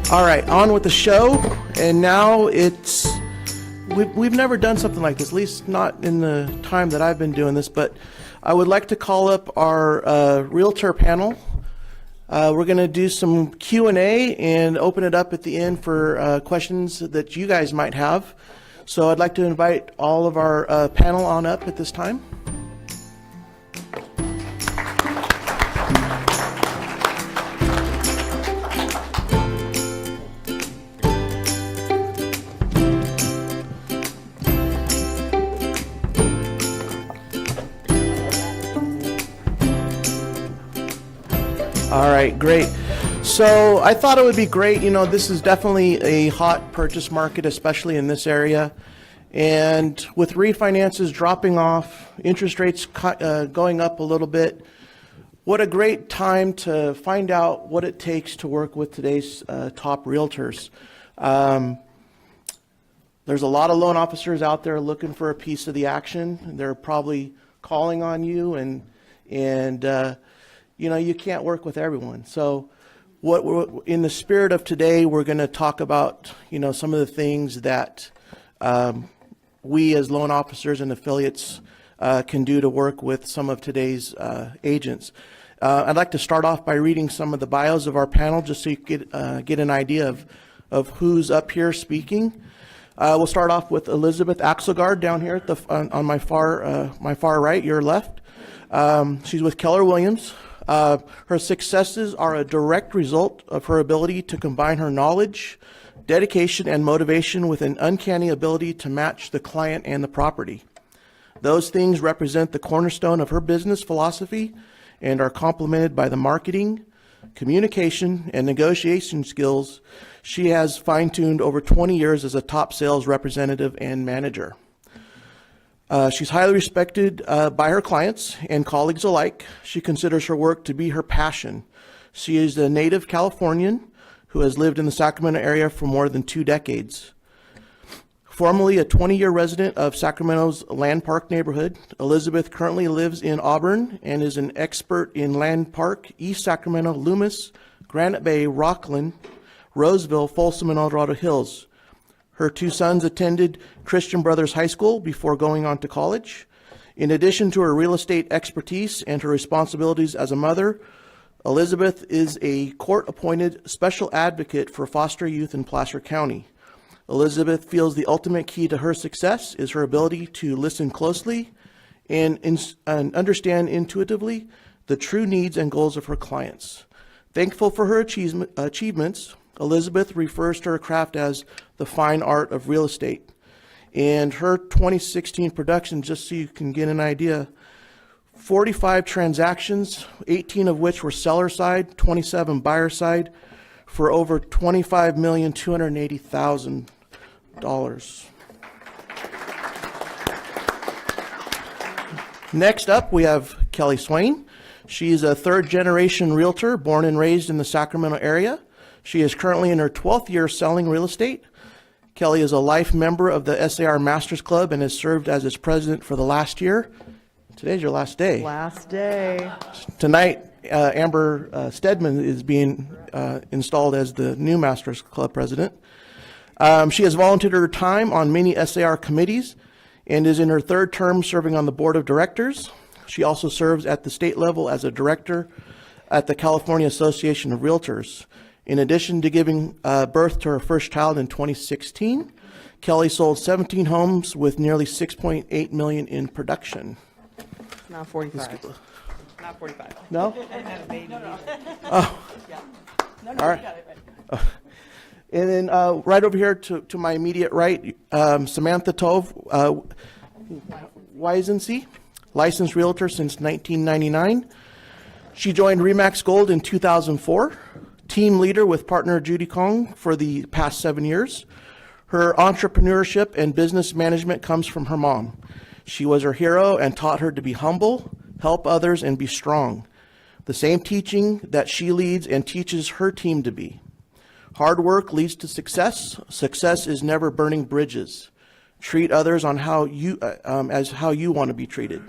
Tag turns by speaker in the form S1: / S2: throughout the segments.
S1: All right, on with the show. And now we've never done something like this, at least not in the time that I've been doing this, but I would like to call up our Realtor panel. We're going to do some Q&A and open it up at the end for questions that you guys might have. So I'd like to invite all of our panel on up at this time. All right, great. So I thought it would be great. You know, this is definitely a hot purchase market, especially in this area. And with refinances dropping off, interest rates going up a little bit, what a great time to find out what it takes to work with today's top realtors. There's a lot of loan officers out there looking for a piece of the action. They're probably calling on you, and you know, you can't work with everyone. So in the spirit of today, we're going to talk about, you know, some of the things that we as loan officers and affiliates can do to work with some of today's agents. I'd like to start off by reading some of the bios of our panel just so you get an idea of who's up here speaking. We'll start off with Elizabeth Axelgard down here at on my far right, your left. She's with Keller Williams. Her successes are a direct result of her ability to combine her knowledge, dedication, and motivation with an uncanny ability to match the client and the property. Those things represent the cornerstone of her business philosophy and are complemented by the marketing, communication, and negotiation skills she has fine-tuned over 20 years as a top sales representative and manager. She's highly respected by her clients and colleagues alike. She considers her work to be her passion. She is a native Californian who has lived in the Sacramento area for more than 2 decades. Formerly a 20-year resident of Sacramento's Land Park neighborhood, Elizabeth currently lives in Auburn and is an expert in Land Park, East Sacramento, Loomis, Granite Bay, Rockland, Roseville, Folsom, and El Dorado Hills. Her 2 sons attended Christian Brothers High School before going on to college. In addition to her real estate expertise and her responsibilities as a mother, Elizabeth is a court-appointed special advocate for foster youth in Placer County. Elizabeth feels the ultimate key to her success is her ability to listen closely and understand intuitively the true needs and goals of her clients. Thankful for her achievements, Elizabeth refers to her craft as the fine art of real estate. And her 2016 production, just so you can get an idea, 45 transactions, 18 of which were seller side, 27 buyer side, for over $25,280,000. Next up, we have Kelly Swain. She's a 3rd-generation realtor born and raised in the Sacramento area. She is currently in her 12th year selling real estate. Kelly is a life member of the SAR Masters Club and has served as its president for the last year. Today's your last day.
S2: Last day.
S1: Tonight, Amber Stedman is being installed as the new Masters Club president. She has volunteered her time on many SAR committees and is in her 3rd term serving on the board of directors. She also serves at the state level as a director at the California Association of Realtors. In addition to giving birth to her first child in 2016, Kelly sold 17 homes with nearly $6.8 million in production.
S2: Not 45. Not 45.
S1: No?
S2: I didn't have a baby. No.
S1: Oh.
S2: Yeah. No,
S1: All right.
S2: you got it right.
S1: And then right over here to my immediate right, Samantha Tove Wisensee, licensed realtor since 1999. She joined RE/MAX Gold in 2004. Team leader with partner Judy Kong for the past 7 years. Her entrepreneurship and business management comes from her mom. She was her hero and taught her to be humble, help others, and be strong. The same teaching that she leads and teaches her team to be. Hard work leads to success. Success is never burning bridges. Treat others on how you want to be treated.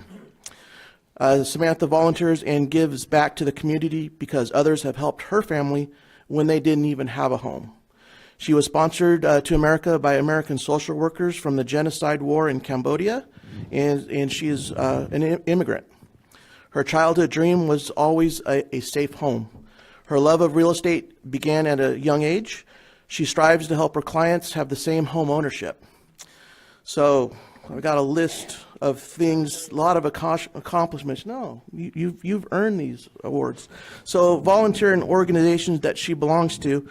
S1: Samantha volunteers and gives back to the community because others have helped her family when they didn't even have a home. She was sponsored to America by American social workers from the genocide war in Cambodia, and she is an immigrant. Her childhood dream was always a safe home. Her love of real estate began at a young age. She strives to help her clients have the same home ownership. So I've got a list of things, a lot of accomplishments. No, you've earned these awards. So volunteer in organizations that she belongs to.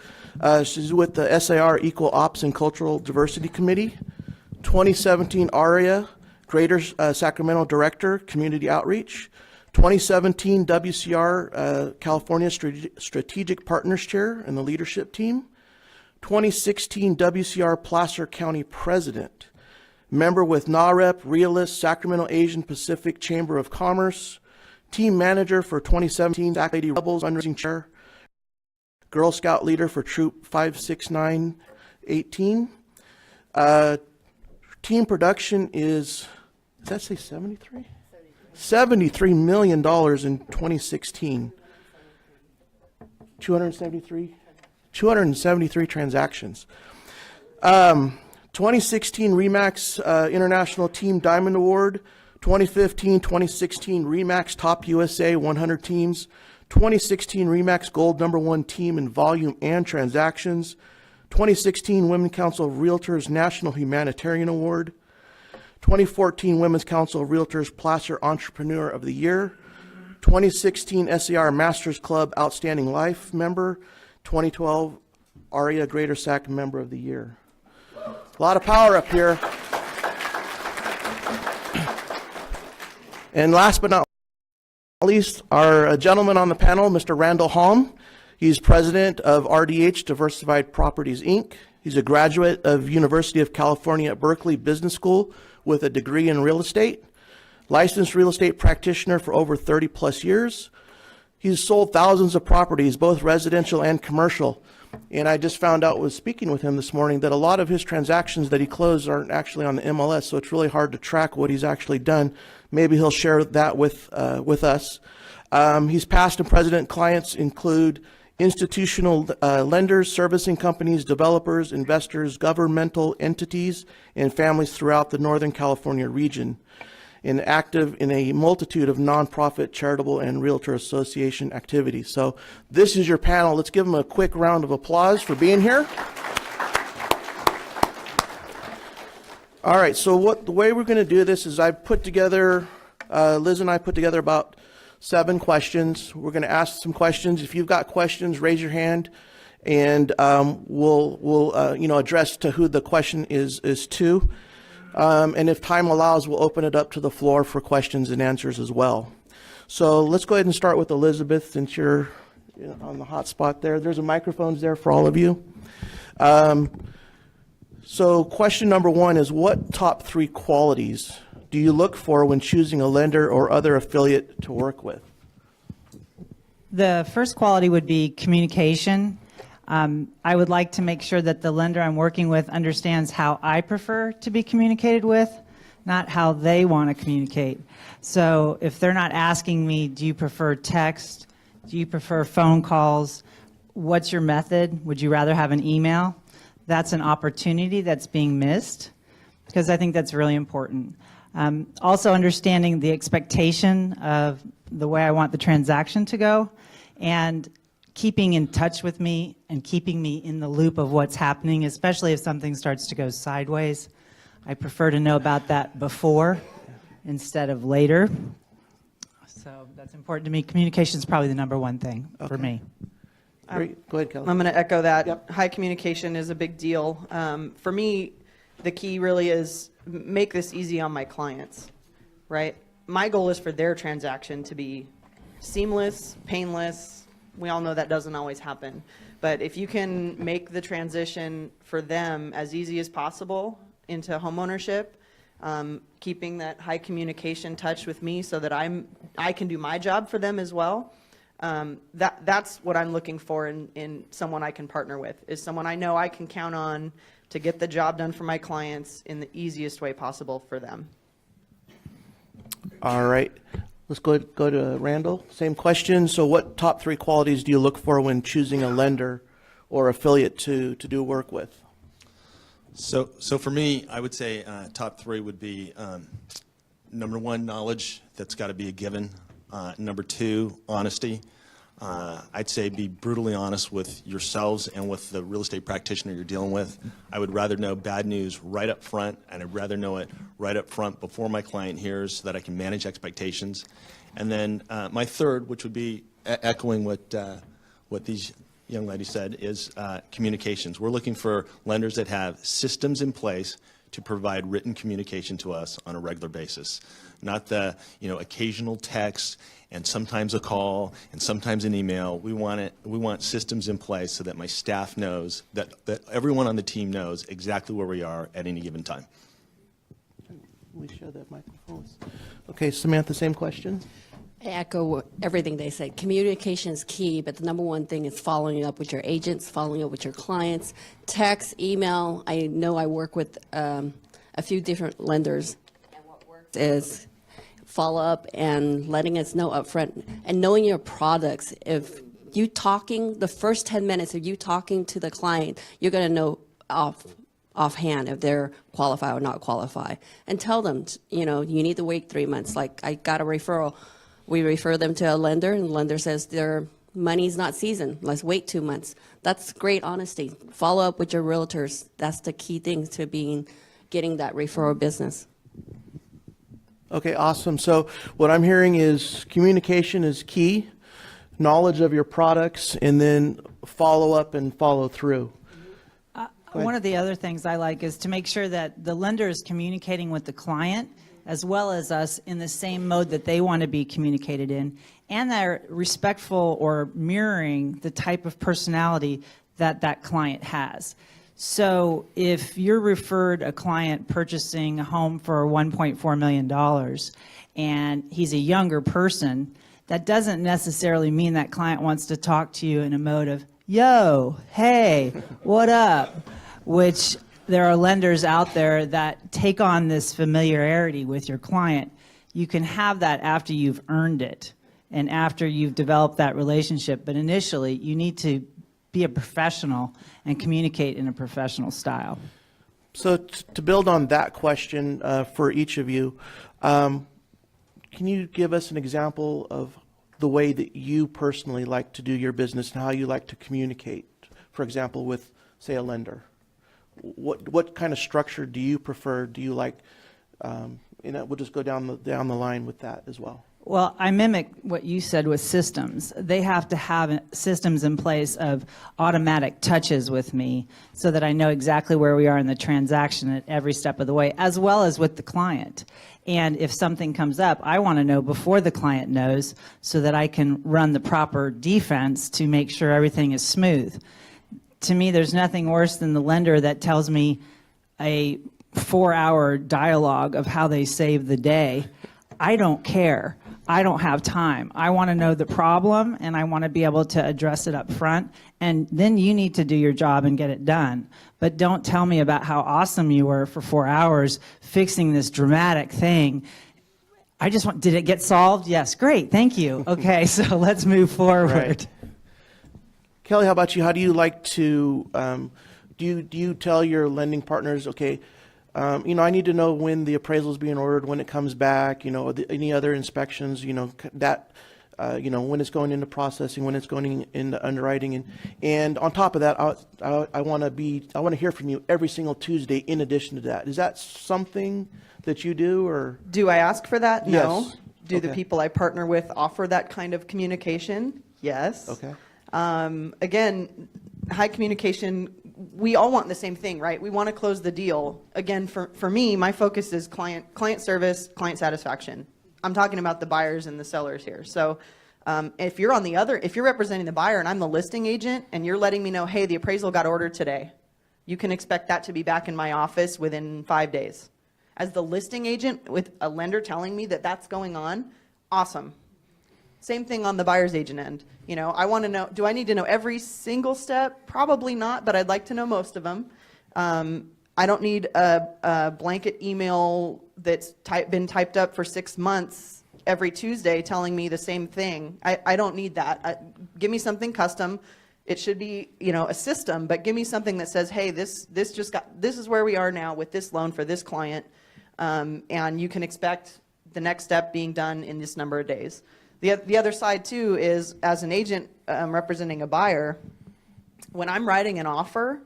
S1: She's with the SAR Equal Ops and Cultural Diversity Committee, 2017 ARIA, Greater Sacramento Director, Community Outreach, 2017 WCR California Strategic Partners Chair and the Leadership Team, 2016 WCR Placer County President, member with NAREP, Realist, Sacramento Asian Pacific Chamber of Commerce, team manager for 2017 Sac Lady Rebels Fundraising Chair, Girl Scout leader for Troop 56918. Team production is, does that say 73? $73 million in 2016. 273 transactions. 2016 REMAX International Team Diamond Award, 2015, 2016 REMAX Top USA 100 Teams, 2016 REMAX Gold #1 Team in Volume and Transactions, 2016 Women's Council of Realtors National Humanitarian Award, 2014 Women's Council of Realtors Placer Entrepreneur of the Year, 2016 SAR Masters Club Outstanding Life Member, 2012 ARIA Greater Sac Member of the Year. A lot of power up here. And last but not least, our gentleman on the panel, Mr. Randall Halm. He's president of RDH Diversified Properties, Inc. He's a graduate of University of California at Berkeley Business School with a degree in real estate, licensed real estate practitioner for over 30 plus years. He's sold thousands of properties, both residential and commercial. And I just found out, was speaking with him this morning, that a lot of his transactions that he closed aren't actually on the MLS, so it's really hard to track what he's actually done. Maybe he'll share that with us. His past and present clients include institutional lenders, servicing companies, developers, investors, governmental entities, and families throughout the Northern California region, and active in a multitude of nonprofit, charitable, and realtor association activities. So this is your panel. Let's give them a quick round of applause for being here. All right, so the way we're going to do this is I've put together, Liz and I put together about 7 questions. We're going to ask some questions. If you've got questions, raise your hand, and we'll address to who the question is to. And if time allows, we'll open it up to the floor for questions and answers as well. So let's go ahead and start with Elizabeth, since you're on the hot spot there. There's a microphones there for all of you. So question number 1 is, what top 3 qualities do you look for when choosing a lender or other affiliate to work with?
S3: The first quality would be communication. I would like to make sure that the lender I'm working with understands how I prefer to be communicated with, not how they want to communicate. So if they're not asking me, do you prefer text? Do you prefer phone calls? What's your method? Would you rather have an email? That's an opportunity that's being missed, because I think that's really important. Also understanding the expectation of the way I want the transaction to go, and keeping in touch with me and keeping me in the loop of what's happening, especially if something starts to go sideways. I prefer to know about that before instead of later. So that's important to me. Communication is probably the #1 thing for me.
S1: Great. Go ahead, Kelly.
S2: I'm going to echo that.
S1: Yep.
S2: High communication is a big deal. For me, the key really is make this easy on my clients, right? My goal is for their transaction to be seamless, painless. We all know that doesn't always happen. But if you can make the transition for them as easy as possible into homeownership, keeping that high communication touch with me so that I can do my job for them as well, that's what I'm looking for in someone I can partner with, is someone I know I can count on to get the job done for my clients in the easiest way possible for them.
S1: All right. Let's go to Randall. Same question. So what top 3 qualities do you look for when choosing a lender or affiliate to do work with?
S4: So for me, I would say top three would be number one, knowledge. That's got to be a given. Number two, honesty. I'd say be brutally honest with yourselves and with the real estate practitioner you're dealing with. I would rather know bad news right up front, and I'd rather know it right up front before my client hears, so that I can manage expectations. And then my third, which would be echoing what these young lady said, is communications. We're looking for lenders that have systems in place to provide written communication to us on a regular basis, not the occasional text and sometimes a call and sometimes an email. We want systems in place so that my staff knows, that everyone on the team knows exactly where we are at any given time.
S1: We share that microphone. Okay, Samantha, same question.
S5: I echo everything they said. Communication is key, but the number one thing is following up with your agents, following up with your clients, text, email. I know I work with a few different lenders, and what works is follow up and letting us know up front and knowing your products. If you talking, the first 10 minutes of you talking to the client, you're going to know offhand if they're qualified or not qualified. And tell them, you need to wait 3 months. Like, I got a referral. We refer them to a lender, and the lender says their money's not seasoned. Let's wait 2 months. That's great honesty. Follow up with your realtors. That's the key thing to getting that referral business.
S1: Okay, awesome. So what I'm hearing is communication is key, knowledge of your products, and then follow up and follow through.
S3: One of the other things I like is to make sure that the lender is communicating with the client as well as us in the same mode that they want to be communicated in, and they're respectful or mirroring the type of personality that that client has. So if you're referred a client purchasing a home for $1.4 million and he's a younger person, that doesn't necessarily mean that client wants to talk to you in a mode of, yo, hey, what up? Which there are lenders out there that take on this familiarity with your client. You can have that after you've earned it and after you've developed that relationship. But initially, you need to be a professional and communicate in a professional style.
S1: So to build on that question for each of you, can you give us an example of the way that you personally like to do your business and how you like to communicate, for example, with, say, a lender? What kind of structure do you prefer? Do you like, we'll just go down the line with that as well.
S3: Well, I mimic what you said with systems. They have to have systems in place of automatic touches with me so that I know exactly where we are in the transaction at every step of the way, as well as with the client. And if something comes up, I want to know before the client knows so that I can run the proper defense to make sure everything is smooth. To me, there's nothing worse than the lender that tells me a 4-hour dialogue of how they saved the day. I don't care. I don't have time. I want to know the problem, and I want to be able to address it up front, and then you need to do your job and get it done. But don't tell me about how awesome you were for 4 hours fixing this dramatic thing. I just want, did it get solved? Yes, great, thank you. Okay, so let's move forward.
S1: Right. Kelly, how about you? How do you like to, do you tell your lending partners, okay, I need to know when the appraisal is being ordered, when it comes back, any other inspections, that, when it's going into processing, when it's going into underwriting, and on top of that, I want to hear from you every single Tuesday. In addition to that, is that something that you do, or
S2: Do I ask for that? No.
S1: Yes.
S2: Do the
S1: Okay.
S2: people I partner with offer that kind of communication? Yes.
S1: okay?
S2: Again, high communication, we all want the same thing, right? We want to close the deal. Again, for me, my focus is client service, client satisfaction. I'm talking about the buyers and the sellers here. So if you're representing the buyer and I'm the listing agent and you're letting me know, hey, the appraisal got ordered today, you can expect that to be back in my office within 5 days. As the listing agent with a lender telling me that that's going on, awesome. Same thing on the buyer's agent end. I want to know, do I need to know every single step? Probably not, but I'd like to know most of them. I don't need a blanket email that's been typed up for 6 months every Tuesday telling me the same thing. I don't need that. Give me something custom. It should be, you know, a system, but give me something that says, hey, this is where we are now with this loan for this client, and you can expect the next step being done in this number of days. The other side too is, as an agent representing a buyer, when I'm writing an offer,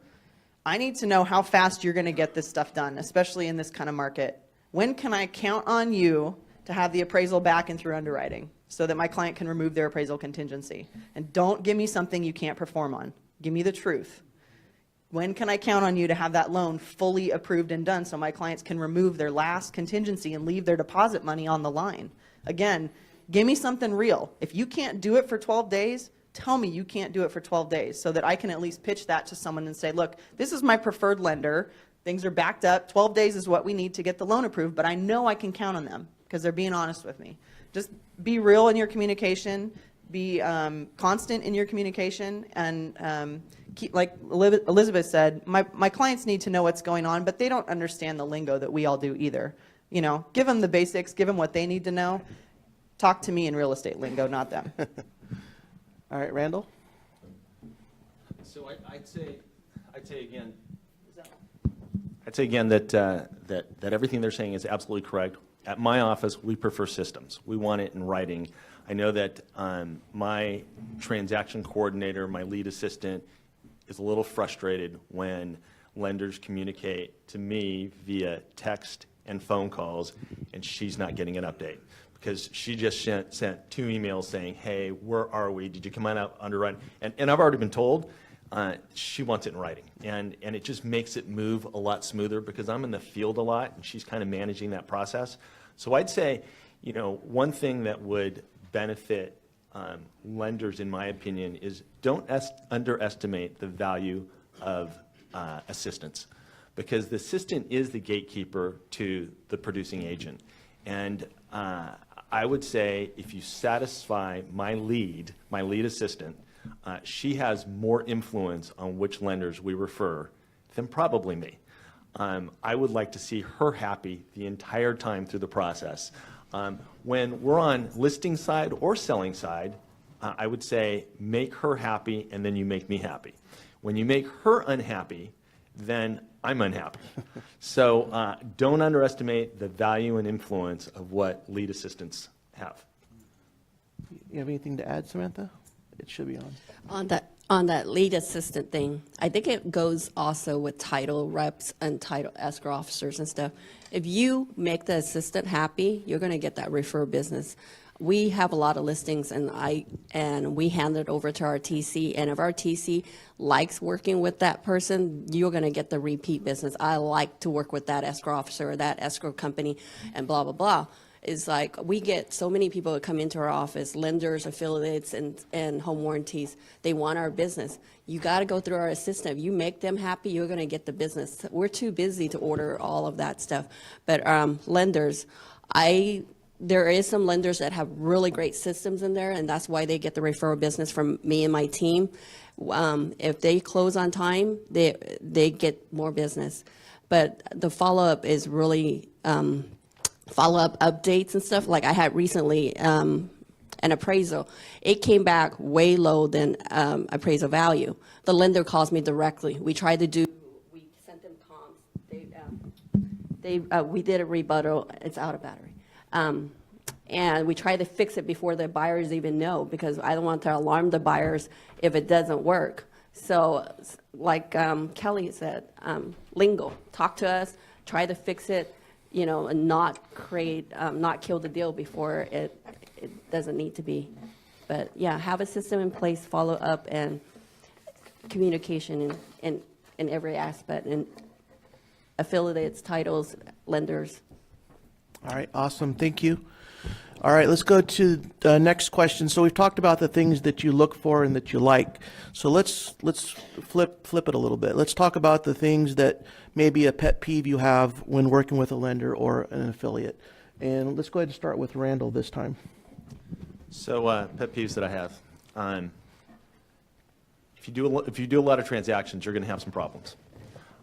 S2: I need to know how fast you're going to get this stuff done, especially in this kind of market. When can I count on you to have the appraisal back and through underwriting so that my client can remove their appraisal contingency? And don't give me something you can't perform on. Give me the truth. When can I count on you to have that loan fully approved and done so my clients can remove their last contingency and leave their deposit money on the line? Again, give me something real. If you can't do it for 12 days, tell me you can't do it for 12 days so that I can at least pitch that to someone and say, look, this is my preferred lender. Things are backed up. 12 days is what we need to get the loan approved, but I know I can count on them because they're being honest with me. Just be real in your communication, be constant in your communication, and keep, like Elizabeth said, my clients need to know what's going on, but they don't understand the lingo that we all do either. You know, give them the basics, give them what they need to know. Talk to me in real estate lingo, not them.
S1: All right, Randall?
S4: So I'd say again that everything they're saying is absolutely correct. At my office, we prefer systems. We want it in writing. I know that my transaction coordinator, my lead assistant, is a little frustrated when lenders communicate to me via text and phone calls, and she's not getting an update. Because she just sent 2 emails saying, hey, where are we? Did you come out underwriting? And I've already been told she wants it in writing. And it just makes it move a lot smoother because I'm in the field a lot and she's kind of managing that process. So I'd say, you know, one thing that would benefit lenders, in my opinion, is don't underestimate the value of assistance, because the assistant is the gatekeeper to the producing agent. And I would say if you satisfy my lead assistant, she has more influence on which lenders we refer than probably me. I would like to see her happy the entire time through the process. When we're on listing side or selling side, I would say make her happy and then you make me happy. When you make her unhappy, then I'm unhappy. So don't underestimate the value and influence of what lead assistants have.
S1: You have anything to add, Samantha? It should be on.
S5: On that lead assistant thing, I think it goes also with title reps and title escrow officers and stuff. If you make the assistant happy, you're going to get that refer business. We have a lot of listings, and we hand it over to our TC, and if our TC likes working with that person, you're going to get the repeat business. I like to work with that escrow officer or that escrow company and blah, blah, blah. It's like we get so many people that come into our office, lenders, affiliates, and home warranties. They want our business. You got to go through our assistant. If you make them happy, you're going to get the business. We're too busy to order all of that stuff. But lenders, there is some lenders that have really great systems in there, and that's why they get the referral business from me and my team. If they close on time, they get more business. But the follow-up is really follow-up updates and stuff. Like I had recently an appraisal. It came back way low than appraisal value. The lender calls me directly. We sent them comps. We did a rebuttal. It's out of battery. And we try to fix it before the buyers even know, because I don't want to alarm the buyers if it doesn't work. So like Kelly said, lingo, talk to us, try to fix it, you know, and not kill the deal before it doesn't need to be. But yeah, have a system in place, follow up, and communication in every aspect, and affiliates, titles, lenders.
S1: All right, awesome, thank you. All right, let's go to the next question. So we've talked about the things that you look for and that you like. So let's flip it a little bit. Let's talk about the things that maybe a pet peeve you have when working with a lender or an affiliate. And let's go ahead and start with Randall this time.
S4: So pet peeves that I have. If you do a lot of transactions, you're going to have some problems.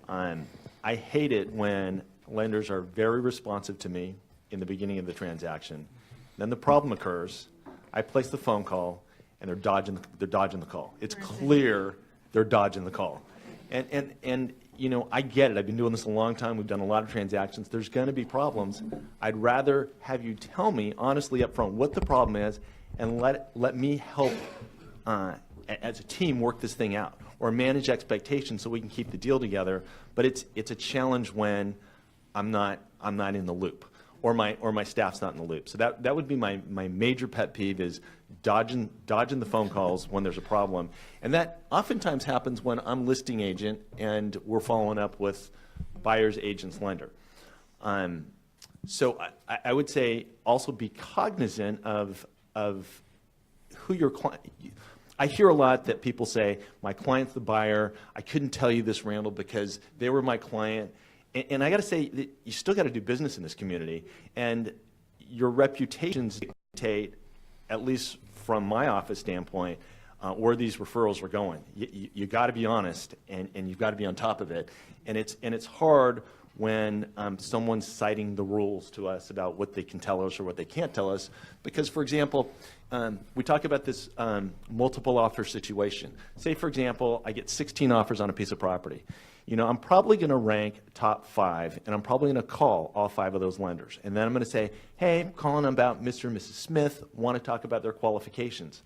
S4: I hate it when lenders are very responsive to me in the beginning of the transaction. Then the problem occurs. I place the phone call, and they're dodging the call. It's clear they're dodging the call. And you know, I get it. I've been doing this a long time. We've done a lot of transactions. There's going to be problems. I'd rather have you tell me honestly up front what the problem is and let me help as a team work this thing out or manage expectations so we can keep the deal together. But it's a challenge when I'm not in the loop or my staff's not in the loop. So that would be my major pet peeve is dodging the phone calls when there's a problem. And that oftentimes happens when I'm listing agent and we're following up with buyer's agent's lender. So I would say also be cognizant of who your client. I hear a lot that people say, my client's the buyer. I couldn't tell you this, Randall, because they were my client. And I got to say, that you still got to do business in this community. And your reputations dictate, at least from my office standpoint, where these referrals are going. You got to be honest, and you've got to be on top of it. And it's hard when someone's citing the rules to us about what they can tell us or what they can't tell us. Because, for example, we talk about this multiple offer situation. Say, for example, I get 16 offers on a piece of property. You know, I'm probably going to rank top 5, and I'm probably going to call all 5 of those lenders. And then I'm going to say, hey, I'm calling about Mr. and Mrs. Smith, want to talk about their qualifications.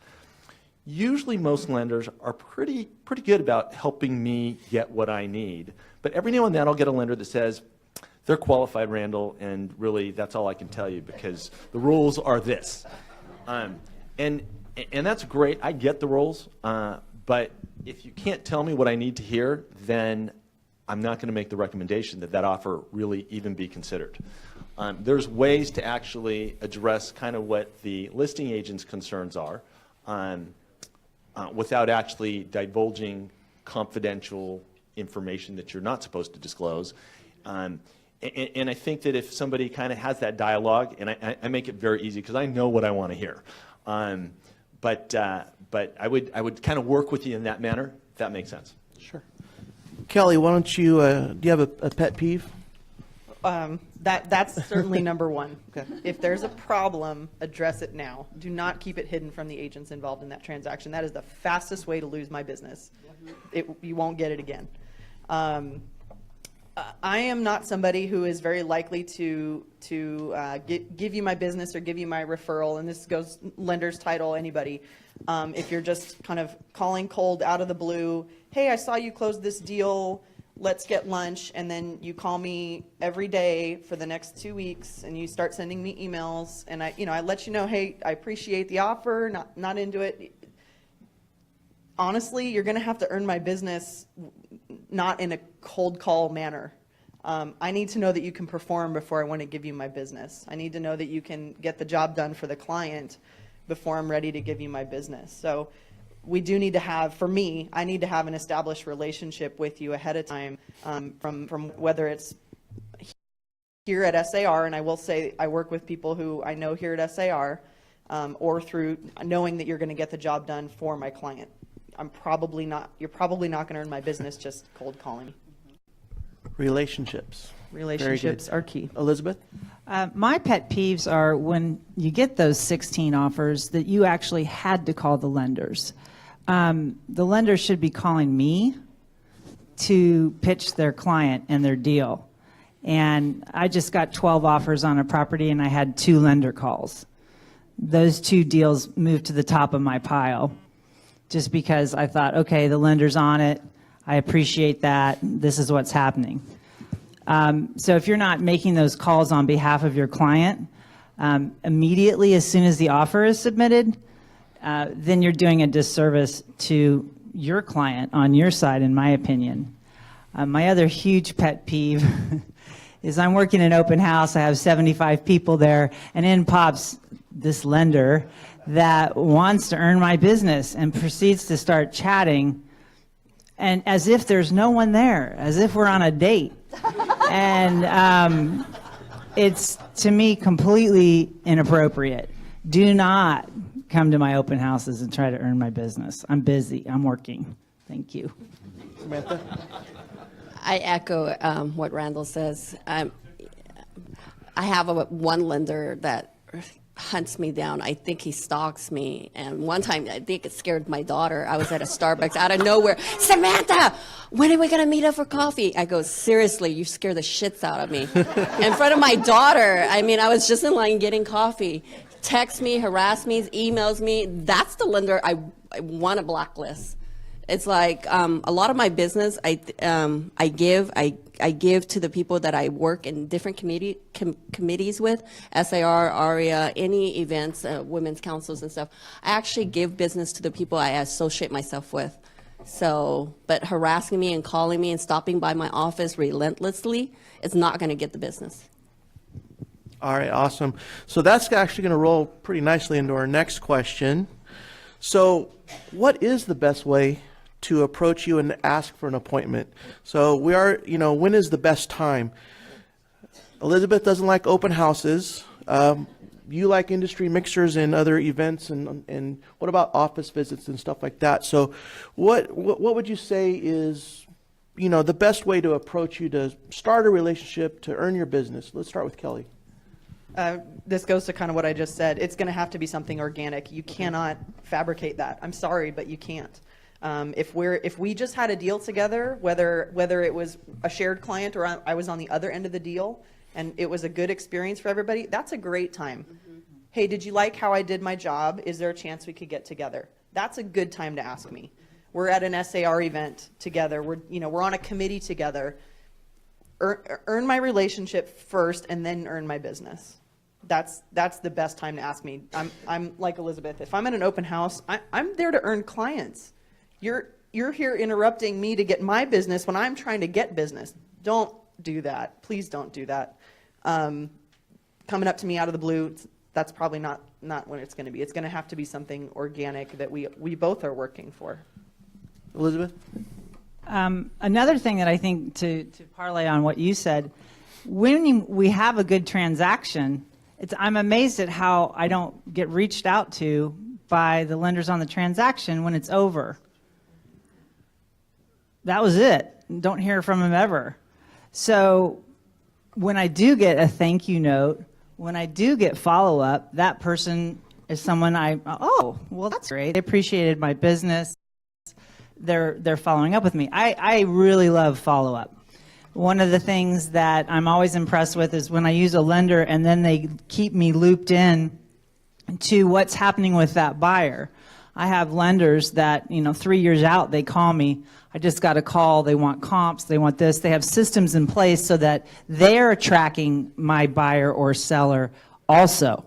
S4: Usually most lenders are pretty good about helping me get what I need. But every now and then I'll get a lender that says, they're qualified, Randall, and really that's all I can tell you because the rules are this. And that's great. I get the rules. But if you can't tell me what I need to hear, then I'm not going to make the recommendation that offer really even be considered. There's ways to actually address kind of what the listing agent's concerns are without actually divulging confidential information that you're not supposed to disclose. And I think that if somebody kind of has that dialogue, and I make it very easy because I know what I want to hear. But I would kind of work with you in that manner, if that makes sense.
S1: Sure. Kelly, why don't you, do you have a pet peeve?
S2: That's certainly number one.
S1: Okay.
S2: If there's a problem, address it now. Do not keep it hidden from the agents involved in that transaction. That is the fastest way to lose my business. You won't get it again. I am not somebody who is very likely to give you my business or give you my referral, and this goes lender's title, anybody. If you're just kind of calling cold out of the blue, hey, I saw you close this deal, let's get lunch, and then you call me every day for the next 2 weeks, and you start sending me emails, and I let you know, hey, I appreciate the offer, not into it. Honestly, you're going to have to earn my business, not in a cold call manner. I need to know that you can perform before I want to give you my business. I need to know that you can get the job done for the client before I'm ready to give you my business. So we do need to have, for me, I need to have an established relationship with you ahead of time, from whether it's here at SAR, and I will say I work with people who I know here at SAR, or through knowing that you're going to get the job done for my client. You're probably not going to earn my business just cold calling me.
S1: Relationships.
S2: Relationships are key.
S1: Elizabeth?
S3: My pet peeves are when you get those 16 offers that you actually had to call the lenders. The lenders should be calling me to pitch their client and their deal. And I just got 12 offers on a property and I had 2 lender calls. Those 2 deals moved to the top of my pile just because I thought, okay, the lender's on it. I appreciate that. This is what's happening. So if you're not making those calls on behalf of your client immediately as soon as the offer is submitted, then you're doing a disservice to your client on your side, in my opinion. My other huge pet peeve is I'm working an open house. I have 75 people there, and in pops this lender that wants to earn my business and proceeds to start chatting, and as if there's no one there, as if we're on a date. And it's, to me, completely inappropriate. Do not come to my open houses and try to earn my business. I'm busy. I'm working. Thank you.
S1: Samantha?
S5: I echo what Randall says. I have one lender that hunts me down. I think he stalks me. And one time, I think it scared my daughter. I was at a Starbucks out of nowhere. Samantha, when are we going to meet up for coffee? I go, seriously, you scare the shits out of me. In front of my daughter. I mean, I was just in line getting coffee. Text me, harass me, emails me. That's the lender I want to blacklist. It's like a lot of my business I give to the people that I work in different committees with, SAR, ARIA, any events, women's councils and stuff. I actually give business to the people I associate myself with. So, but harassing me and calling me and stopping by my office relentlessly is not going to get the business.
S1: All right, awesome. So that's actually going to roll pretty nicely into our next question. So what is the best way to approach you and ask for an appointment? So we are, when is the best time? Elizabeth doesn't like open houses. You like industry mixers and other events, and what about office visits and stuff like that? So what would you say is, the best way to approach you to start a relationship, to earn your business? Let's start with Kelly.
S2: This goes to kind of what I just said. It's going to have to be something organic. You cannot fabricate that. I'm sorry, but you can't. If we just had a deal together, whether it was a shared client or I was on the other end of the deal, and it was a good experience for everybody, that's a great time. Mm-hmm. Hey, did you like how I did my job? Is there a chance we could get together? That's a good time to ask me. We're at an SAR event together. We're on a committee together. Earn my relationship first, and then earn my business. That's the best time to ask me. I'm like Elizabeth. If I'm at an open house, I'm there to earn clients. You're here interrupting me to get my business when I'm trying to get business. Don't do that. Please don't do that. Coming up to me out of the blue, that's probably not what it's going to be. It's going to have to be something organic that we both are working for.
S1: Elizabeth?
S3: Another thing that I think to parlay on what you said, when we have a good transaction, I'm amazed at how I don't get reached out to by the lenders on the transaction when it's over. That was it. Don't hear from them ever. So when I do get a thank you note, when I do get follow-up, that person is someone well, that's great. They appreciated my business. They're following up with me. I really love follow-up. One of the things that I'm always impressed with is when I use a lender and then they keep me looped in to what's happening with that buyer. I have lenders that, 3 years out, they call me. I just got a call. They want comps. They want this. They have systems in place so that they're tracking my buyer or seller also.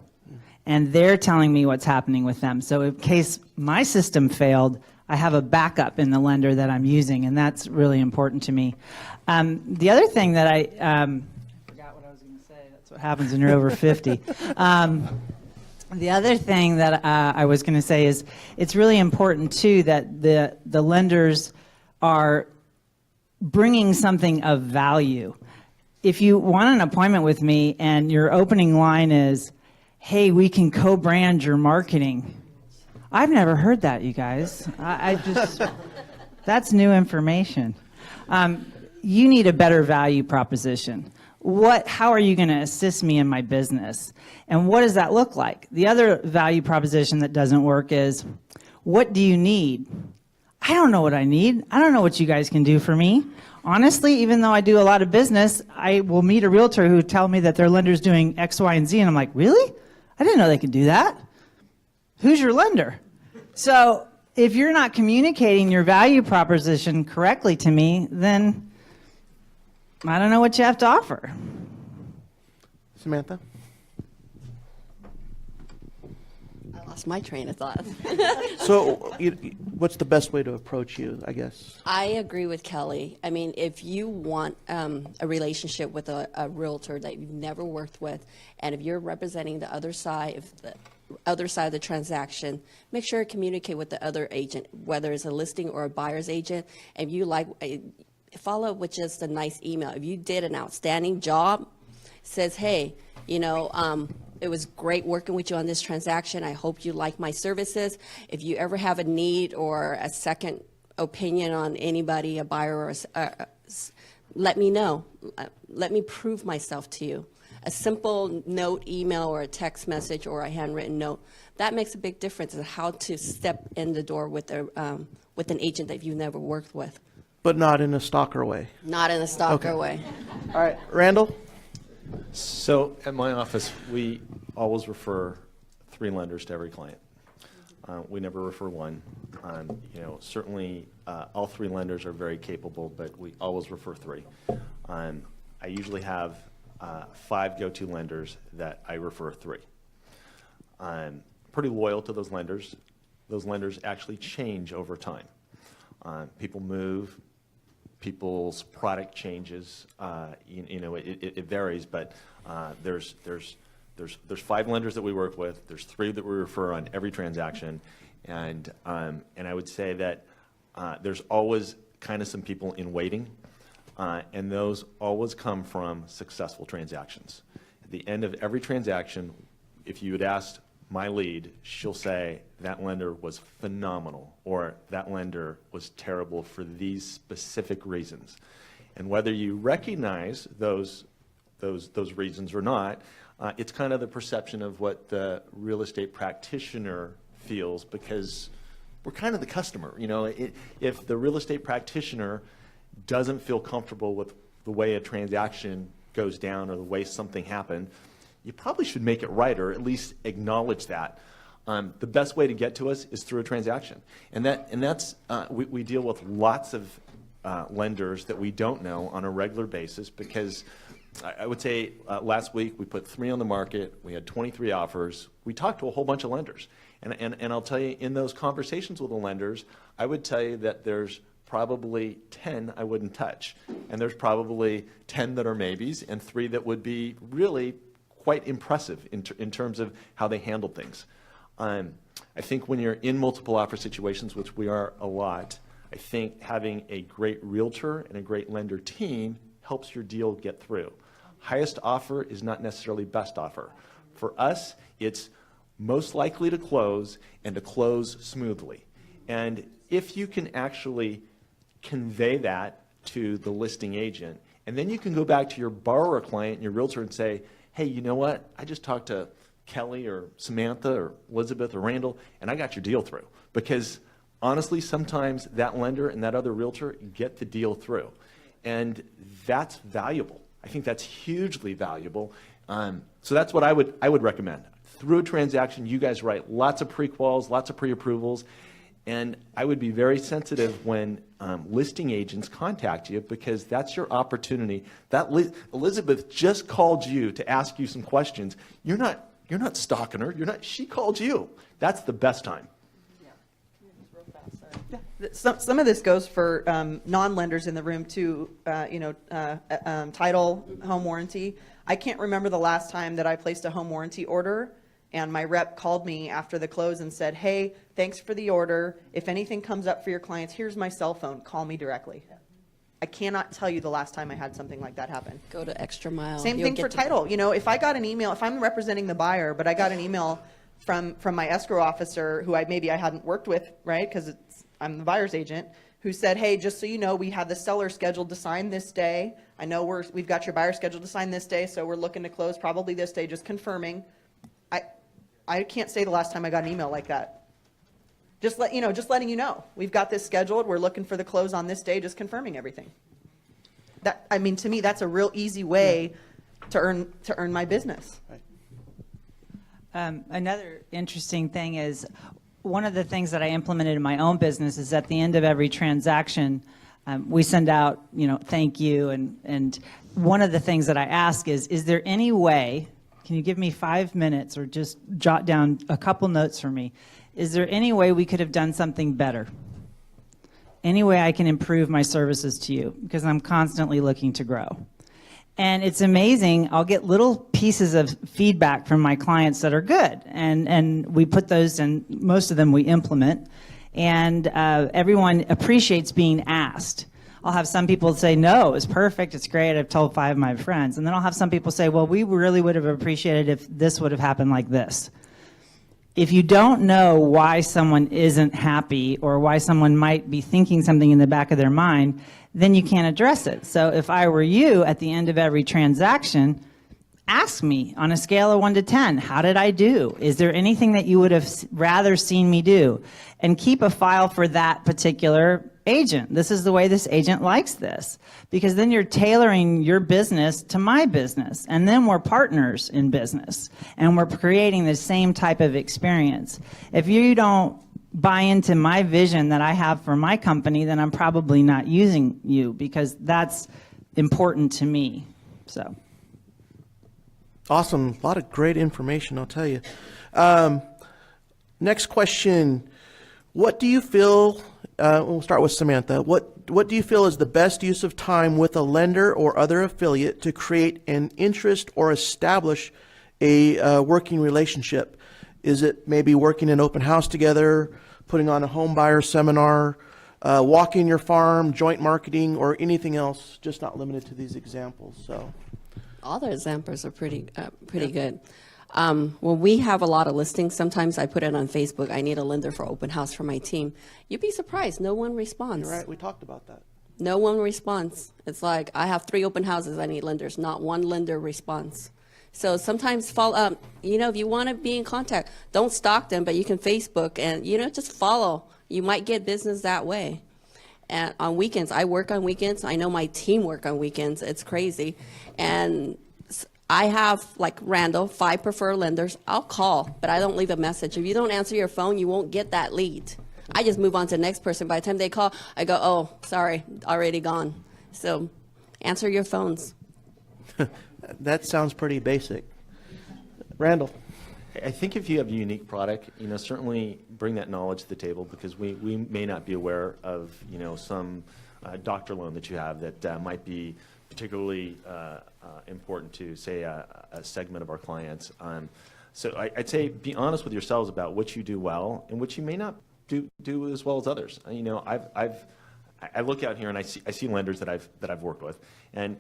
S3: And they're telling me what's happening with them. So in case my system failed, I have a backup in the lender that I'm using, and that's really important to me. The other thing that I forgot what I was going to say. That's what happens when you're over 50. The other thing that I was going to say is it's really important, too, that the lenders are bringing something of value. If you want an appointment with me and your opening line is, hey, we can co-brand your marketing. I've never heard that, you guys. That's new information. You need a better value proposition. How are you going to assist me in my business? And what does that look like? The other value proposition that doesn't work is, what do you need? I don't know what I need. I don't know what you guys can do for me. Honestly, even though I do a lot of business, I will meet a realtor who tell me that their lender's doing X, Y, and Z, and I'm like, really? I didn't know they could do that. Who's your lender? So if you're not communicating your value proposition correctly to me, then I don't know what you have to offer.
S1: Samantha?
S5: I lost my train of thought.
S1: So what's the best way to approach you, I guess?
S5: I agree with Kelly. I mean, if you want a relationship with a realtor that you've never worked with, and if you're representing the other side of the transaction, make sure to communicate with the other agent, whether it's a listing or a buyer's agent. If you follow up with just a nice email. If you did an outstanding job, says, hey, it was great working with you on this transaction. I hope you like my services. If you ever have a need or a second opinion on anybody, a buyer, or let me know. Let me prove myself to you. a simple note, email, or a text message, or a handwritten note, that makes a big difference in how to step in the door with an agent that you've never worked with.
S1: But not in a stalker way.
S5: Not in a stalker
S1: Okay.
S5: way.
S1: All right, Randall?
S4: So at my office, we always refer 3 lenders to every client. We never refer one. Certainly all 3 lenders are very capable, but we always refer 3. I usually have 5 go-to lenders that I refer 3. I'm pretty loyal to those lenders. Those lenders actually change over time. People move, people's product changes. It varies, but there's 5 lenders that we work with. There's 3 that we refer on every transaction, and I would say that there's always kind of some people in waiting, and those always come from successful transactions. At the end of every transaction, if you had asked my lead, she'll say that lender was phenomenal, or that lender was terrible for these specific reasons. And whether you recognize those reasons or not, it's kind of the perception of what the real estate practitioner feels, because we're kind of the customer. If the real estate practitioner doesn't feel comfortable with the way a transaction goes down or the way something happened, you probably should make it right, or at least acknowledge that. The best way to get to us is through a transaction, we deal with lots of lenders that we don't know on a regular basis, because I would say last week we put 3 on the market. We had 23 offers. We talked to a whole bunch of lenders, and I'll tell you, in those conversations with the lenders, I would tell you that there's probably 10 I wouldn't touch, and there's probably 10 that are maybes, and 3 that would be really quite impressive in terms of how they handle things. I think when you're in multiple offer situations, which we are a lot, I think having a great realtor and a great lender team helps your deal get through. Highest offer is not necessarily best offer. For us, it's most likely to close, and to close smoothly. And if you can actually convey that to the listing agent, and then you can go back to your borrower client and your realtor and say, hey, you know what? I just talked to Kelly or Samantha or Elizabeth or Randall, and I got your deal through. Because honestly, sometimes that lender and that other realtor get the deal through. And that's valuable. I think that's hugely valuable. So that's what I would recommend. Through a transaction, you guys write lots of pre-quals, lots of pre-approvals, and I would be very sensitive when listing agents contact you, because that's your opportunity. Elizabeth just called you to ask you some questions. You're not stalking her. She called you. That's the best time.
S2: Some of this goes for non-lenders in the room too. Title, home warranty. I can't remember the last time that I placed a home warranty order and my rep called me after the close and said, hey, thanks for the order. If anything comes up for your clients, here's my cell phone. Call me directly. I cannot tell you the last time I had something like that happen.
S5: Go to extra mile.
S2: Same thing for title. If I got an email, if I'm representing the buyer, but I got an email from my escrow officer who maybe I hadn't worked with, right, because I'm the buyer's agent, who said, hey, just so you know, we have the seller scheduled to sign this day. I know we've got your buyer scheduled to sign this day, so we're looking to close probably this day, just confirming. I can't say the last time I got an email like that. Just letting you know, we've got this scheduled. We're looking for the close on this day, just confirming everything. To me, that's a real easy way to earn my business.
S3: Another interesting thing is, one of the things that I implemented in my own business is at the end of every transaction, we send out, thank you. And one of the things that I ask is there any way, can you give me 5 minutes or just jot down a couple notes for me? Is there any way we could have done something better? Any way I can improve my services to you? Because I'm constantly looking to grow. And it's amazing, I'll get little pieces of feedback from my clients that are good. And we put those in, most of them we implement. And everyone appreciates being asked. I'll have some people say, no, it's perfect, it's great, I've told 5 of my friends. And then I'll have some people say, well, we really would have appreciated if this would have happened like this. If you don't know why someone isn't happy or why someone might be thinking something in the back of their mind, then you can't address it. So if I were you, at the end of every transaction, ask me on a scale of 1 to 10, how did I do? Is there anything that you would have rather seen me do? And keep a file for that particular agent. This is the way this agent likes this. Because then you're tailoring your business to my business. And then we're partners in business. And we're creating the same type of experience. If you don't buy into my vision that I have for my company, then I'm probably not using you, because that's important to me. So.
S1: Awesome. A lot of great information, I'll tell you. Next question. What do you feel, we'll start with Samantha. What do you feel is the best use of time with a lender or other affiliate to create an interest or establish a working relationship? Is it maybe working an open house together, putting on a home buyer seminar, walking your farm, joint marketing, or anything else, just not limited to these examples? So,
S5: All the examples are pretty good. When we have a lot of listings, sometimes I put it on Facebook, I need a lender for open house for my team. You'd be surprised, no one responds.
S1: you're right, we talked about that.
S5: No one responds. It's like, I have 3 open houses, I need lenders. Not one lender responds. So sometimes follow up, if you want to be in contact, don't stalk them, but you can Facebook and, just follow. You might get business that way. And on weekends, I work on weekends. I know my team work on weekends. It's crazy. And I have, like Randall, 5 preferred lenders. I'll call, but I don't leave a message. If you don't answer your phone, you won't get that lead. I just move on to the next person. By the time they call, I go, oh, sorry, already gone. So answer your phones.
S1: That sounds pretty basic. Randall.
S4: I think if you have a unique product, certainly bring that knowledge to the table, because we may not be aware of, some doctor loan that you have that might be particularly important to, say, a segment of our clients. So I'd say be honest with yourselves about what you do well and what you may not do as well as others. I look out here and I see lenders that I've worked with, and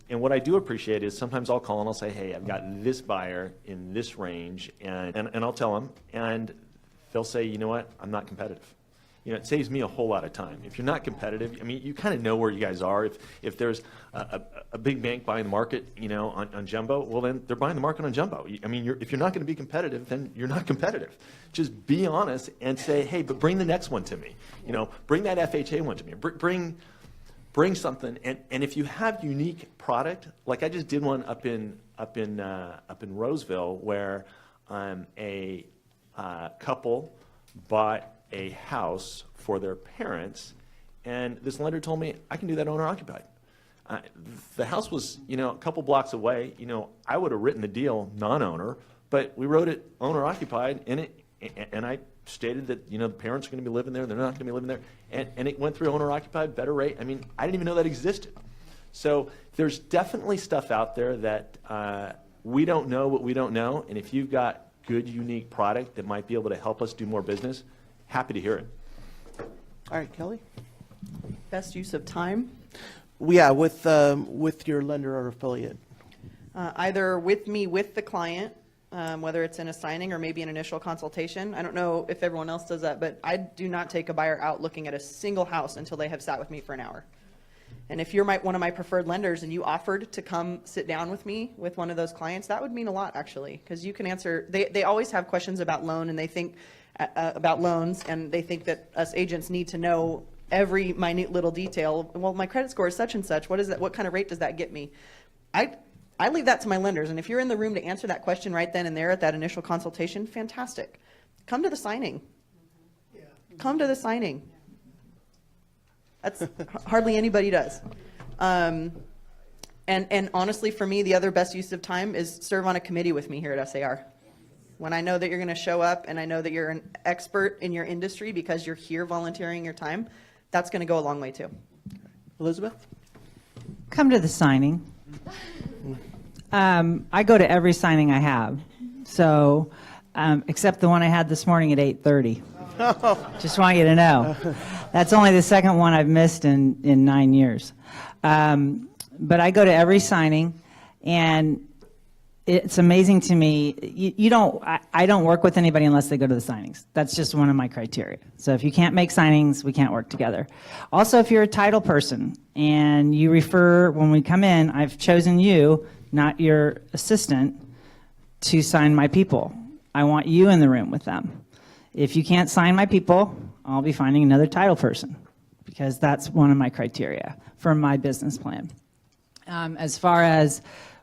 S4: what I do appreciate is sometimes I'll call and I'll say, hey, I've got this buyer in this range, and I'll tell them, and they'll say, you know what, I'm not competitive. It saves me a whole lot of time. If you're not competitive, you kind of know where you guys are. If there's a big bank buying the market, on jumbo, well, then they're buying the market on jumbo. If you're not going to be competitive, then you're not competitive. Just be honest and say, hey, but bring the next one to me. Bring that FHA one to me. Bring something. And if you have unique product, like I just did one up in Roseville, where a couple bought a house for their parents, and this lender told me I can do that owner occupied. The house was, a couple blocks away. I would have written the deal non-owner, but we wrote it owner occupied, and I stated that the parents are going to be living there, they're not going to be living there, and it went through owner occupied, better rate. I didn't even know that existed. So there's definitely stuff out there that we don't know what we don't know, and if you've got good, unique product that might be able to help us do more business, happy to hear it.
S1: All right, Kelly.
S2: Best use of time?
S1: Yeah, with your lender or affiliate.
S2: Either with me, with the client, whether it's in a signing or maybe an initial consultation. I don't know if everyone else does that, but I do not take a buyer out looking at a single house until they have sat with me for an hour. And if you're one of my preferred lenders and you offered to come sit down with me with one of those clients, that would mean a lot, actually, because you can answer. They always have questions about loan, and they think about loans, and they think that us agents need to know every minute little detail. Well, my credit score is such and such. What is that? What kind of rate does that get me? I leave that to my lenders, and if you're in the room to answer that question right then and there at that initial consultation, fantastic. Come to the signing. Come to the signing. That's hardly anybody does. And honestly, for me, the other best use of time is serve on a committee with me here at SAR. When I know that you're going to show up and I know that you're an expert in your industry because you're here volunteering your time, that's going to go a long way too.
S1: Elizabeth?
S3: Come to the signing. I go to every signing I have, so except the one I had this morning at 8:30. Just want you to know. That's only the second one I've missed in 9 years. But I go to every signing, and it's amazing to me. I don't work with anybody unless they go to the signings. That's just one of my criteria. So if you can't make signings, we can't work together. Also, if you're a title person and you refer, when we come in, I've chosen you not your assistant, to sign my people. I want you in the room with them. If you can't sign my people, I'll be finding another title person, because that's one of my criteria for my business plan. As far as,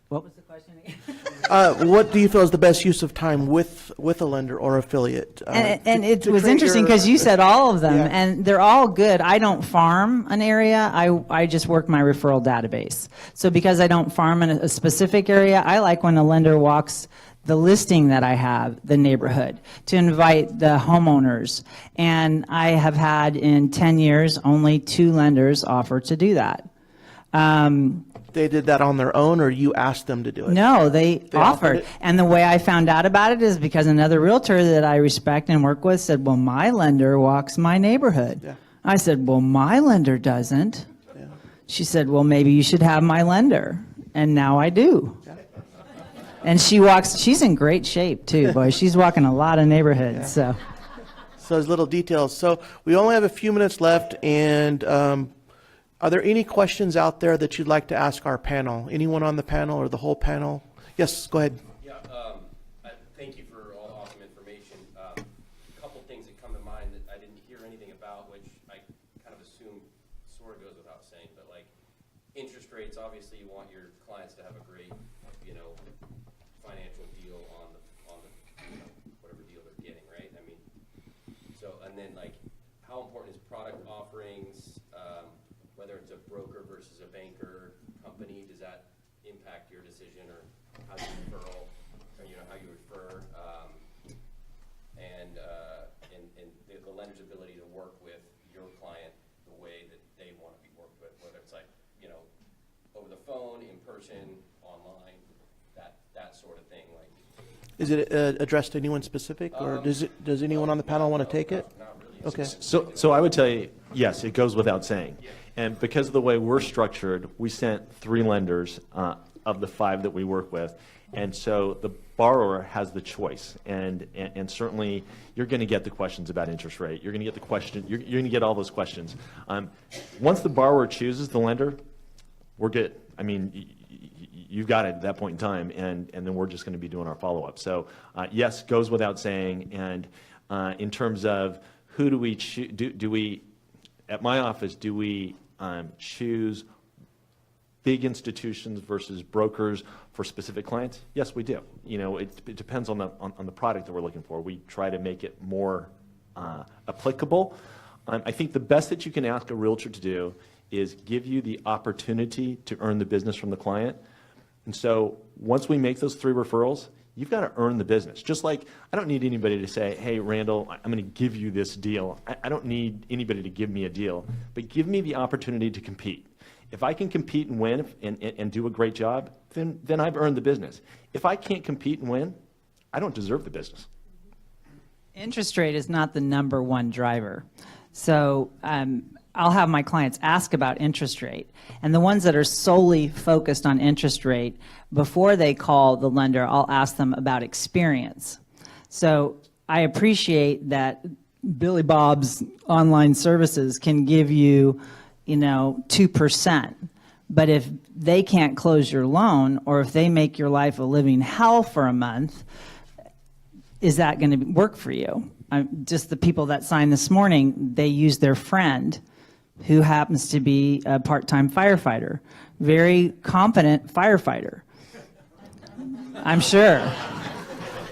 S3: what was the question again?
S1: What do you feel is the best use of time with a lender or affiliate?
S3: And it
S1: to
S3: was
S1: create
S3: interesting
S1: your-
S3: because you said all of them,
S1: Yeah.
S3: and they're all good. I don't farm an area. I just work my referral database. So because I don't farm in a specific area, I like when a lender walks the listing that I have, the neighborhood, to invite the homeowners. And I have had in 10 years only 2 lenders offer to do that.
S1: They did that on their own, or you asked them to do it?
S3: No, they
S1: offered
S3: offered.
S1: it?
S3: And the way I found out about it is because another realtor that I respect and work with said, well, my lender walks my neighborhood.
S1: Yeah.
S3: I said, well, my lender doesn't. She said, well, maybe you should have my lender. And now I do. And she's in great shape too, boy. She's walking a lot of neighborhoods, so.
S1: So there's little details. So we only have a few minutes left, and are there any questions out there that you'd like to ask our panel? Anyone on the panel or the whole panel? Yes, go ahead.
S6: Yeah, thank you for all the awesome information. A couple things that come to mind that I didn't hear anything about, which I kind of assume sort of goes without saying, but like interest rates, obviously you want your clients to have a great, financial deal on the whatever deal they're getting, right? I mean, so, and then like how important is product offerings, whether it's a broker versus a banker company, does that impact your decision, or how you referral, or how you refer, and the lender's ability to work with your client the way that they want to be worked with, whether it's like, over the phone, in person, online, that sort of thing. Like,
S1: Is it addressed to anyone specific, or does anyone on the panel want to take it?
S6: not really.
S1: Okay.
S4: So I would tell you, yes, it goes without saying. And because of the way we're structured, we sent 3 lenders of the 5 that we work with. And so the borrower has the choice. And certainly you're going to get the questions about interest rate. You're going to get the question, you're going to get all those questions. Once the borrower chooses the lender, we're good. I mean, you've got it at that point in time, and then we're just going to be doing our follow-up. So yes, goes without saying. And in terms of who do we choose, do we, at my office, do we choose big institutions versus brokers for specific clients? Yes, we do. It depends on the product that we're looking for. We try to make it more applicable. I think the best that you can ask a realtor to do is give you the opportunity to earn the business from the client. And so once we make those 3 referrals, you've got to earn the business. Just like I don't need anybody to say, hey, Randall, I'm going to give you this deal. I don't need anybody to give me a deal, but give me the opportunity to compete. If I can compete and win and do a great job, then I've earned the business. If I can't compete and win, I don't deserve the business.
S3: Interest rate is not the number one driver. So I'll have my clients ask about interest rate. And the ones that are solely focused on interest rate, before they call the lender, I'll ask them about experience. So I appreciate that Billy Bob's online services can give you, 2%. But if they can't close your loan, or if they make your life a living hell for a month, is that going to work for you? Just the people that signed this morning, they used their friend who happens to be a part-time firefighter, very competent firefighter. I'm sure.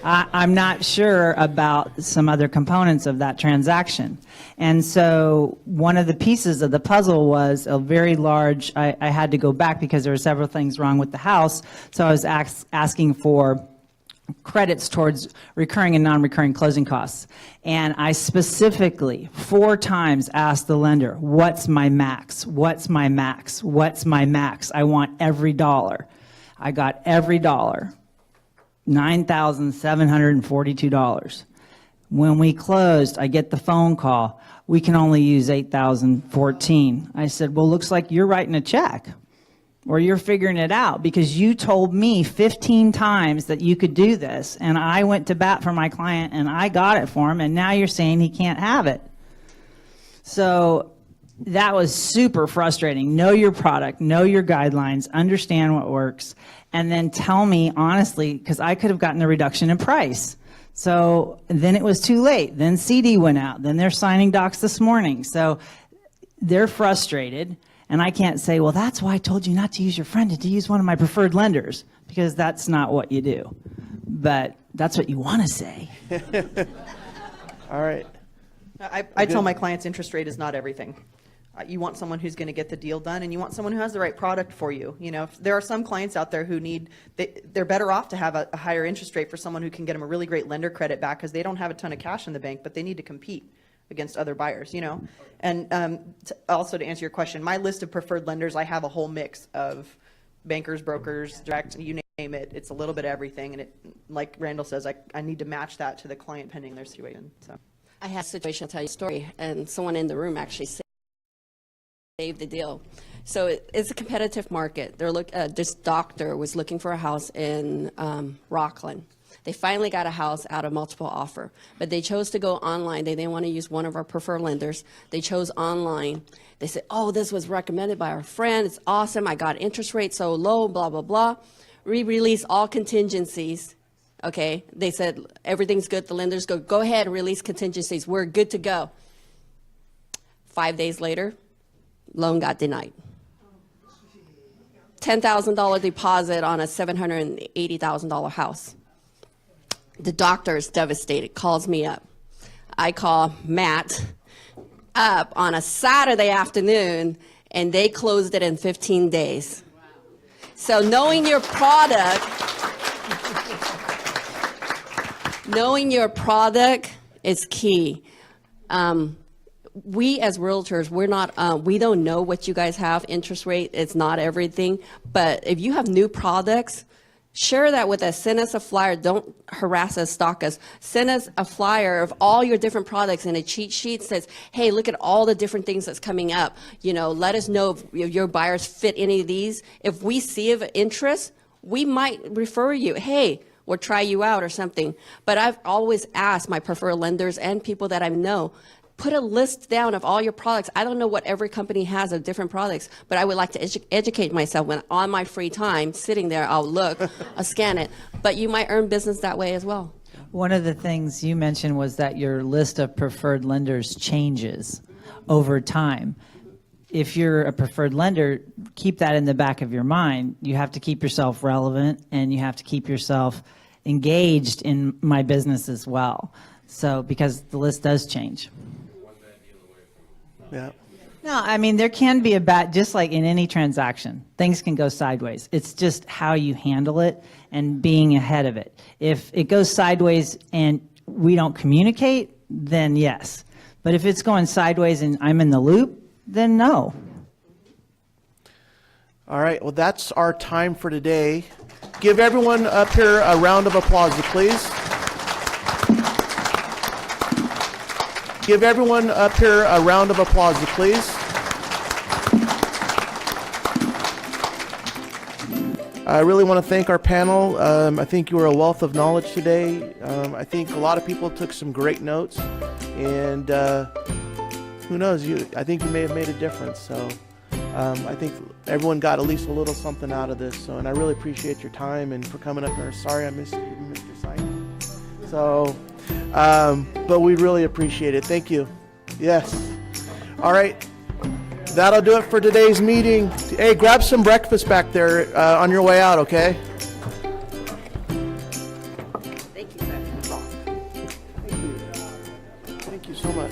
S3: I'm not sure about some other components of that transaction. And so one of the pieces of the puzzle was a very large, I had to go back because there were several things wrong with the house. So I was asking for credits towards recurring and non-recurring closing costs. And I specifically 4 times asked the lender, what's my max? What's my max? What's my max? I want every dollar. I got every dollar, $9,742. When we closed, I get the phone call, we can only use $8,014. I said, well, looks like you're writing a check. Or you're figuring it out because you told me 15 times that you could do this, and I went to bat for my client and I got it for him, and now you're saying he can't have it. So that was super frustrating. Know your product, know your guidelines, understand what works, and then tell me honestly, because I could have gotten a reduction in price. So then it was too late. Then CD went out. Then they're signing docs this morning. So they're frustrated. And I can't say, well, that's why I told you not to use your friend and to use one of my preferred lenders, because that's not what you do. But that's what you want to say.
S1: All right.
S2: I tell my clients interest rate is not everything. You want someone who's going to get the deal done, and you want someone who has the right product for you. You know, there are some clients out there who they're better off to have a higher interest rate for someone who can get them a really great lender credit back because they don't have a ton of cash in the bank, but they need to compete against other buyers, you know. And also to answer your question, my list of preferred lenders, I have a whole mix of bankers, brokers, direct, you name it. It's a little bit of everything, and it, like Randall says, I need to match that to the client pending their situation. So
S5: I had a situation, I'll tell you a story, and someone in the room actually saved the deal. So it's a competitive market. This doctor was looking for a house in Rockland. They finally got a house out of multiple offer, but they chose to go online. They didn't want to use one of our preferred lenders. They chose online. They said, oh, this was recommended by our friend. It's awesome. I got interest rate so low, blah, blah, blah. Release all contingencies. Okay, they said, everything's good. The lenders go ahead and release contingencies. We're good to go. 5 days later, loan got denied. $10,000 deposit on a $780,000 house. The doctor is devastated, calls me up. I call Matt up on a Saturday afternoon, and they closed it in 15 days. So knowing your product is key. We as realtors, we don't know what you guys have. Interest rate, it's not everything. But if you have new products, share that with us. Send us a flyer. Don't harass us, stalk us. Send us a flyer of all your different products, and a cheat sheet says, hey, look at all the different things that's coming up. You know, let us know if your buyers fit any of these. If we see of interest, we might refer you. Hey, or try you out or something. But I've always asked my preferred lenders and people that I know, put a list down of all your products. I don't know what every company has of different products, but I would like to educate myself. When on my free time, sitting there, I'll look, I'll scan it. But you might earn business that way as well.
S3: One of the things you mentioned was that your list of preferred lenders changes over time. If you're a preferred lender, keep that in the back of your mind. You have to keep yourself relevant, and you have to keep yourself engaged in my business as well. So, because the list does change.
S1: Yeah.
S3: No, I mean, there can be just like in any transaction, things can go sideways. It's just how you handle it and being ahead of it. If it goes sideways and we don't communicate, then yes. But if it's going sideways and I'm in the loop, then no.
S1: All right, well, that's our time for today. Give everyone up here a round of applause, please. Give everyone up here a round of applause, please. I really want to thank our panel. I think you were a wealth of knowledge today. I think a lot of people took some great notes, and who knows? I think you may have made a difference. So I think everyone got at least a little something out of this. So, and I really appreciate your time and for coming up here. Sorry I missed you, Mr. Simon. So. But we really appreciate it. Thank you. Yes. All right. That'll do it for today's meeting. Hey, grab some breakfast back there on your way out, okay?
S5: Thank you, sir.
S1: Thank you so much.